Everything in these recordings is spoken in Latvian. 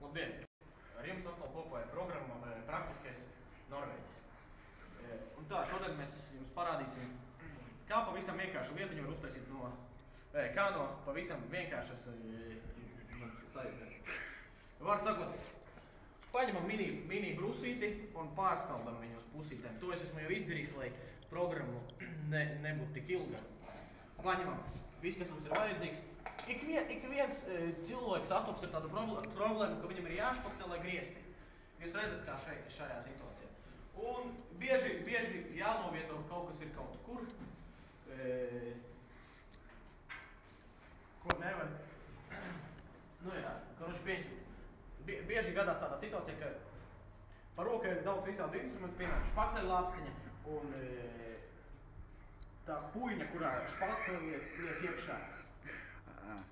Labdien! Ar jums atkal kopā ir programma Praktiskais Norvēģis. Un tā, šodien mēs jums parādīsim, kā pavisam vienkāršu lietiņu var uztaisīt no, kā no pavisam vienkāršas sajūta. Vārds sakot, paņemam mini brusīti un pārskaldam viņu uz pusītēm. To es esmu jau izdarījis, lai programmu nebūtu tik ilga. Paņemam viss, kas mums ir vajadzīgs. Ik viens cilvēks sastopas ar tādu problēmu, ka viņam ir jāšpaktelē griesti. Jūs redzat, kā šajā situācijā. Un bieži jānovieto kaut kas ir kaut kur, ko nevar. Nu jā, bieži gadās tādā situācijā, ka par rokai ir daudz visādi instrumenti, piemēram, špakteļlāpstiņa un tā huiņa, kurā špakteļi liek iekšā.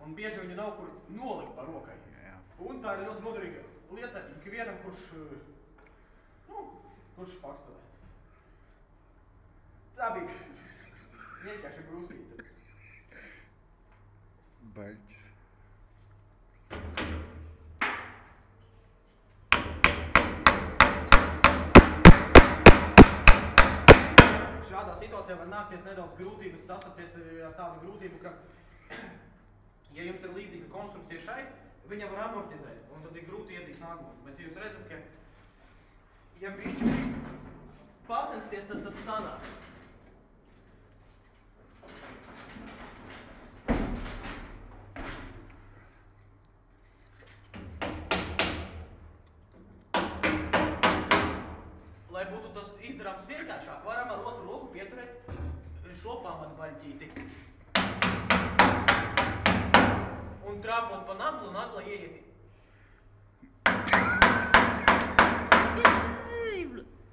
Un bieži viņu nav kur nolikt par rokai. Un tā ir ļoti noderīga lieta ikvienam, kurš špaktelē. Tā bija vienkārši brūsīta. Baļķis. Šādā situācijā var nākties nedaudz grūtības, sastapties ar tādu grūtību, ka ja jums ir līdzīga konstrukcija šai, viņa var amortizēt, un tad ir grūti iedzīt nāgumu. Bet jūs redzat, ka ja bišķi pacensties, tad tas sanāk. Lai būtu tas izdarāms vienkāršāk, varam ar otru roku pieturēt šo pamatbaļķīti. Un trāpot pa naglu, nagla ieiet.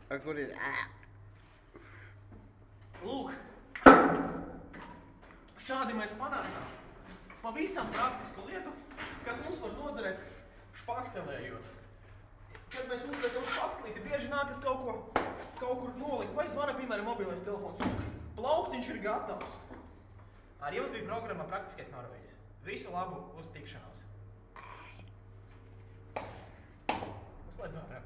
A kur ir? Lūk, šādi mēs panākam pavisam praktisku lietu, kas mums var noderēt špaktelējot. Kad mēs uzliekam špaktelīti, bieži nākas kaut kur nolikt, vai zvana, piemēram, mobilais telefons. Plauktiņš ir gatavs. Ar jums bija programma Praktiskais Norvēģis. Visu labu uz tikšanos. Slēdz ārā.